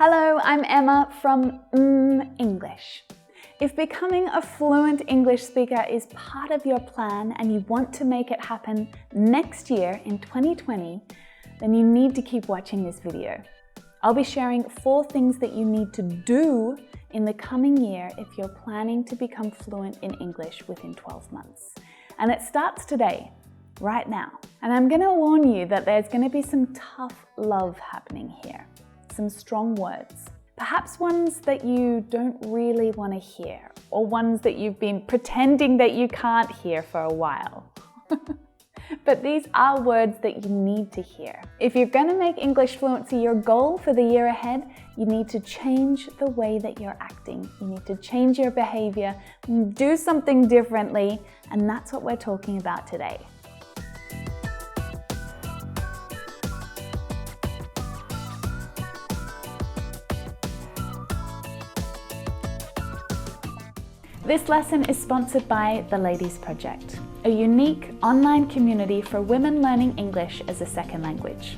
Hello, I'm Emma from mmmEnglish. If becoming a fluent English speaker is part of your plan and you want to make it happen next year in 2020, then you need to keep watching this video. I'll be sharing 4 things that you need to do in the coming year if you're planning to become fluent in English within 12 months. And it starts today, right now. And I'm going to warn you that there's going to be some tough love happening here. Some strong words. Perhaps ones that you don't really want to hear, or ones that you've been pretending that you can't hear for a while. But these are words that you need to hear. If you're going to make English fluency your goal for the year ahead, you need to change the way that you're acting. You need to change your behavior, do something differently, and that's what we're talking about today. This lesson is sponsored by The Ladies Project, a unique online community for women learning English as a second language.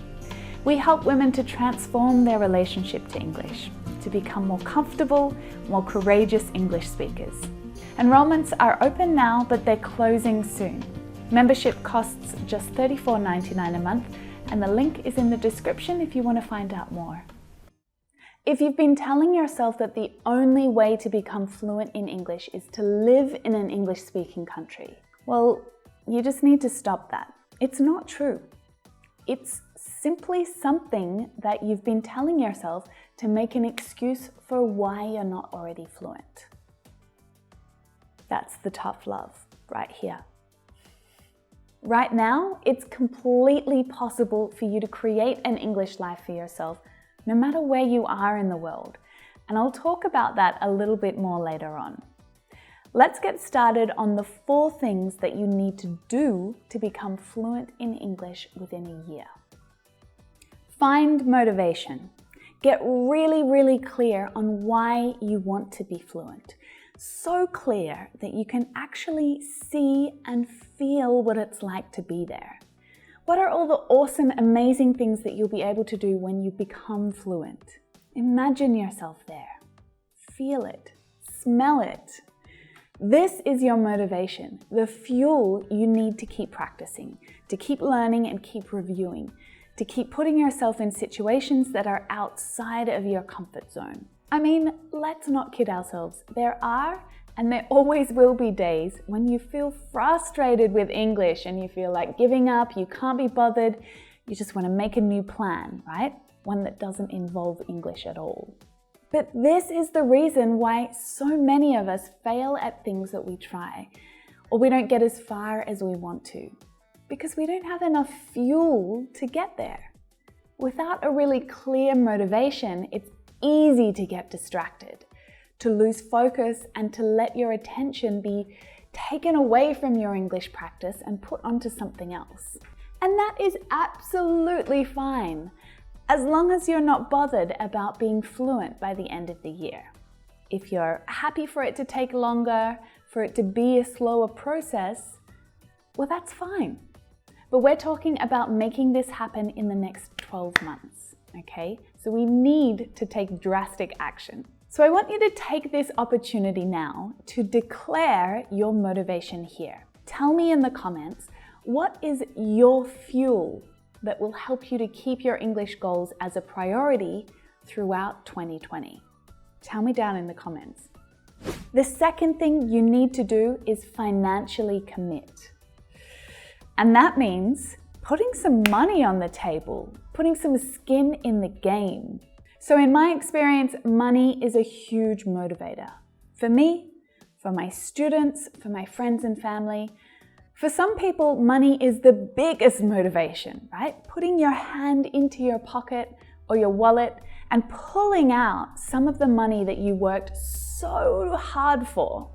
We help women to transform their relationship to English, to become more comfortable, more courageous English speakers. Enrollments are open now, but they're closing soon. Membership costs just $34.99 a month, and the link is in the description if you want to find out more. If you've been telling yourself that the only way to become fluent in English is to live in an English-speaking country, well, you just need to stop that. It's not true. It's simply something that you've been telling yourself to make an excuse for why you're not already fluent. That's the tough love right here. Right now, it's completely possible for you to create an English life for yourself no matter where you are in the world. And I'll talk about that a little bit more later on. Let's get started on the 4 things that you need to do to become fluent in English within a year. Find motivation. Get really clear on why you want to be fluent. So clear that you can actually see and feel what it's like to be there. What are all the awesome, amazing things that you'll be able to do when you become fluent? Imagine yourself there. Feel it. Smell it. This is your motivation, the fuel you need to keep practicing, to keep learning and keep reviewing, to keep putting yourself in situations that are outside of your comfort zone. I mean, let's not kid ourselves. There are and there always will be days when you feel frustrated with English and you feel like giving up, you can't be bothered, you just want to make a new plan, right? One that doesn't involve English at all. But this is the reason why so many of us fail at things that we try, or we don't get as far as we want to, because we don't have enough fuel to get there. Without a really clear motivation, it's easy to get distracted, to lose focus and to let your attention be taken away from your English practice and put onto something else. And that is absolutely fine, as long as you're not bothered about being fluent by the end of the year. If you're happy for it to take longer, for it to be a slower process, well, that's fine. But we're talking about making this happen in the next 12 months, okay? So we need to take drastic action. So I want you to take this opportunity now to declare your motivation here. Tell me in the comments, what is your fuel that will help you to keep your English goals as a priority throughout 2020? Tell me down in the comments. The second thing you need to do is financially commit. And that means putting some money on the table, putting some skin in the game. So in my experience, money is a huge motivator. For me, for my students, for my friends and family. For some people, money is the biggest motivation, right? Putting your hand into your pocket or your wallet and pulling out some of the money that you worked so hard for.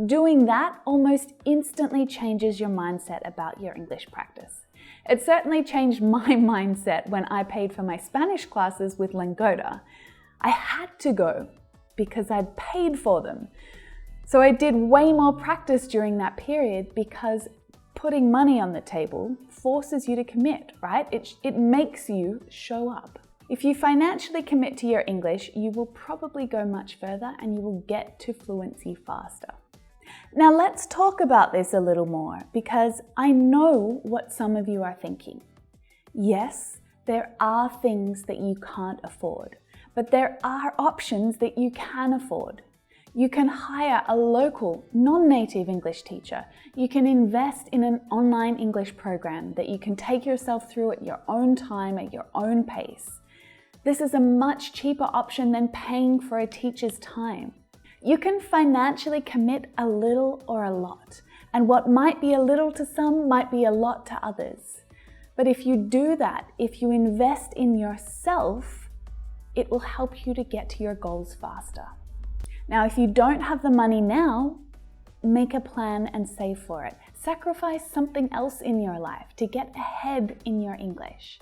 Doing that almost instantly changes your mindset about your English practice. It certainly changed my mindset when I paid for my Spanish classes with Lingoda. I had to go because I'd paid for them. So I did way more practice during that period because putting money on the table forces you to commit, right? It makes you show up. If you financially commit to your English, you will probably go much further and you will get to fluency faster. Now let's talk about this a little more because I know what some of you are thinking. Yes, there are things that you can't afford, but there are options that you can afford. You can hire a local, non-native English teacher. You can invest in an online English program that you can take yourself through at your own time, at your own pace. This is a much cheaper option than paying for a teacher's time. You can financially commit a little or a lot, and what might be a little to some might be a lot to others. But if you do that, if you invest in yourself, it will help you to get to your goals faster. Now, if you don't have the money now, make a plan and save for it. Sacrifice something else in your life to get ahead in your English.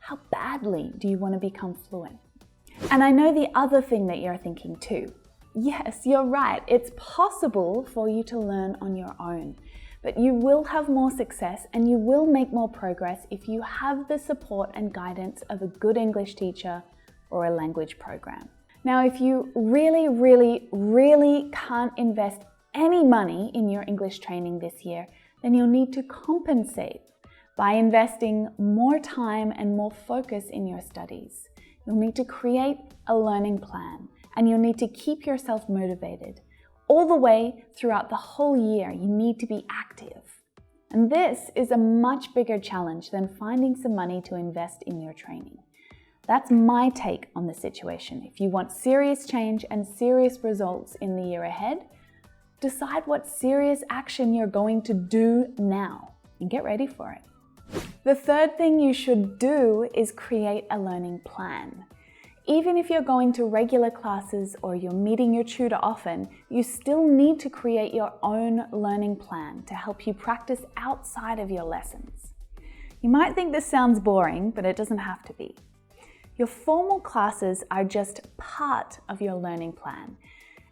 How badly do you want to become fluent? And I know the other thing that you're thinking too. Yes, you're right. It's possible for you to learn on your own, but you will have more success and you will make more progress if you have the support and guidance of a good English teacher or a language program. Now, if you really can't invest any money in your English training this year, then you'll need to compensate by investing more time and more focus in your studies. You'll need to create a learning plan and you'll need to keep yourself motivated. All the way throughout the whole year, you need to be active. And this is a much bigger challenge than finding some money to invest in your training. That's my take on the situation. If you want serious change and serious results in the year ahead, decide what serious action you're going to do now and get ready for it. The third thing you should do is create a learning plan. Even if you're going to regular classes or you're meeting your tutor often, you still need to create your own learning plan to help you practice outside of your lessons. You might think this sounds boring, but it doesn't have to be. Your formal classes are just part of your learning plan.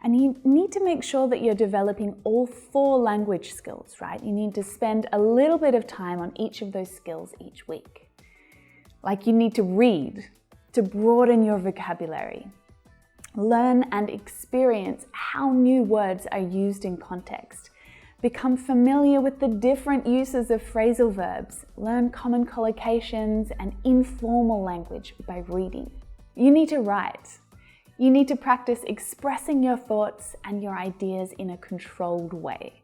And you need to make sure that you're developing all 4 language skills, right? You need to spend a little bit of time on each of those skills each week. Like you need to read to broaden your vocabulary. Learn and experience how new words are used in context. Become familiar with the different uses of phrasal verbs. Learn common collocations and informal language by reading. You need to write. You need to practice expressing your thoughts and your ideas in a controlled way.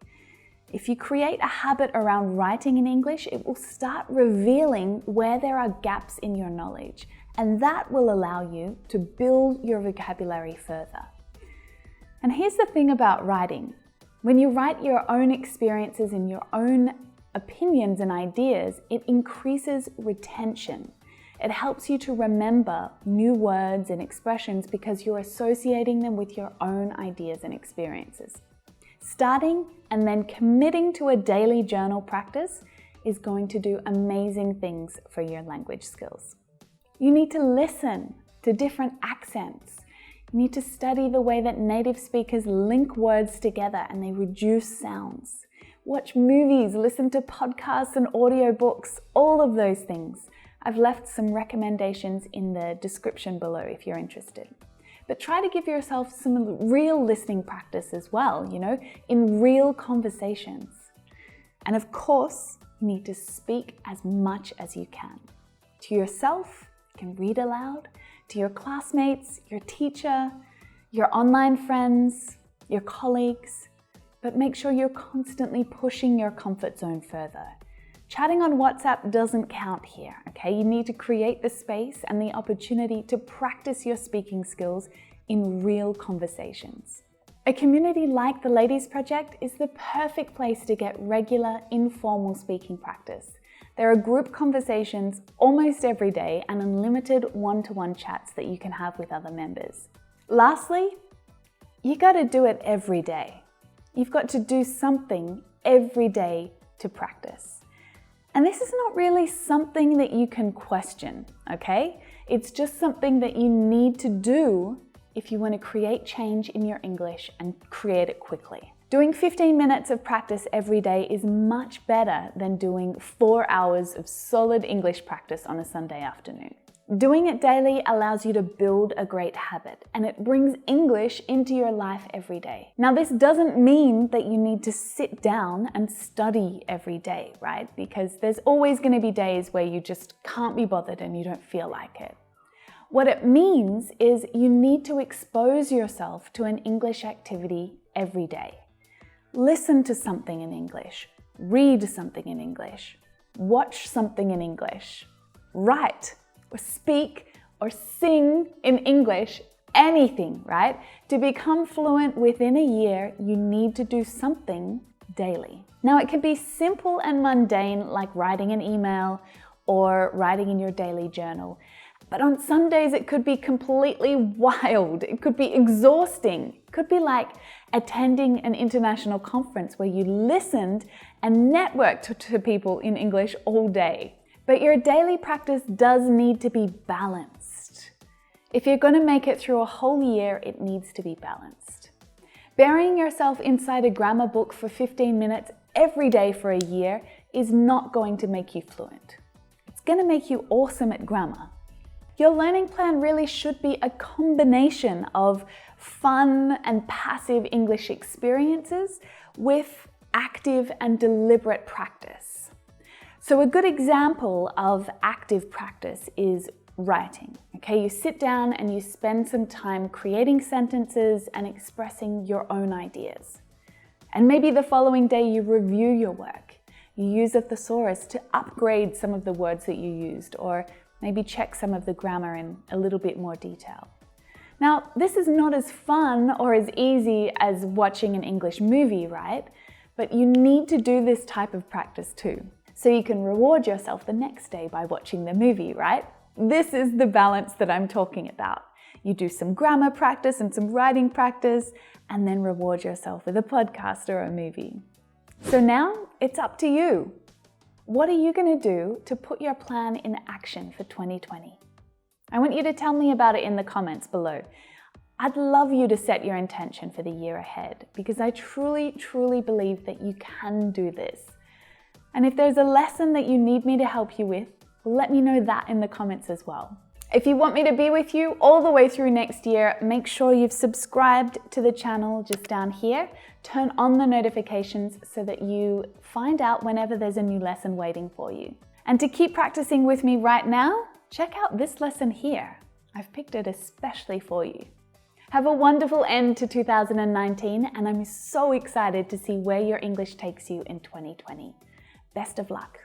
If you create a habit around writing in English, it will start revealing where there are gaps in your knowledge, and that will allow you to build your vocabulary further. And here's the thing about writing. When you write your own experiences and your own opinions and ideas, it increases retention. It helps you to remember new words and expressions because you're associating them with your own ideas and experiences. Starting and then committing to a daily journal practice is going to do amazing things for your language skills. You need to listen to different accents. You need to study the way that native speakers link words together and they reduce sounds. Watch movies, listen to podcasts and audiobooks, all of those things. I've left some recommendations in the description below if you're interested. But try to give yourself some real listening practice as well, in real conversations. And of course, you need to speak as much as you can. To yourself, you can read aloud. To your classmates, your teacher, your online friends, your colleagues. But make sure you're constantly pushing your comfort zone further. Chatting on WhatsApp doesn't count here, okay? You need to create the space and the opportunity to practice your speaking skills in real conversations. A community like the Ladies Project is the perfect place to get regular, informal speaking practice. There are group conversations almost every day and unlimited one-to-one chats that you can have with other members. Lastly, you got to do it every day. You've got to do something every day to practice. And this is not really something that you can question, okay? It's just something that you need to do if you want to create change in your English and create it quickly. Doing 15 minutes of practice every day is much better than doing 4 hours of solid English practice on a Sunday afternoon. Doing it daily allows you to build a great habit, and it brings English into your life every day. Now, this doesn't mean that you need to sit down and study every day, right? Because there's always going to be days where you just can't be bothered and you don't feel like it. What it means is you need to expose yourself to an English activity every day. Listen to something in English, read something in English, watch something in English, write or speak or sing in English, anything, right? To become fluent within a year, you need to do something daily. Now, it can be simple and mundane, like writing an email or writing in your daily journal. But on some days, it could be completely wild. It could be exhausting. It could be like attending an international conference where you listened and networked to people in English all day. But your daily practice does need to be balanced. If you're going to make it through a whole year, it needs to be balanced. Burying yourself inside a grammar book for 15 minutes every day for a year is not going to make you fluent. It's going to make you awesome at grammar. Your learning plan really should be a combination of fun and passive English experiences with active and deliberate practice. So a good example of active practice is writing. Okay, you sit down and you spend some time creating sentences and expressing your own ideas. And maybe the following day you review your work. You use a thesaurus to upgrade some of the words that you used, or maybe check some of the grammar in a little bit more detail. Now, this is not as fun or as easy as watching an English movie, right? But you need to do this type of practice too, so you can reward yourself the next day by watching the movie, right? This is the balance that I'm talking about. You do some grammar practice and some writing practice, and then reward yourself with a podcast or a movie. So now it's up to you. What are you going to do to put your plan in action for 2020? I want you to tell me about it in the comments below. I'd love you to set your intention for the year ahead, because I truly, truly believe that you can do this. And if there's a lesson that you need me to help you with, let me know that in the comments as well. If you want me to be with you all the way through next year, make sure you've subscribed to the channel just down here. Turn on the notifications so that you find out whenever there's a new lesson waiting for you. And to keep practicing with me right now, check out this lesson here. I've picked it especially for you. Have a wonderful end to 2019, and I'm so excited to see where your English takes you in 2020. Best of luck.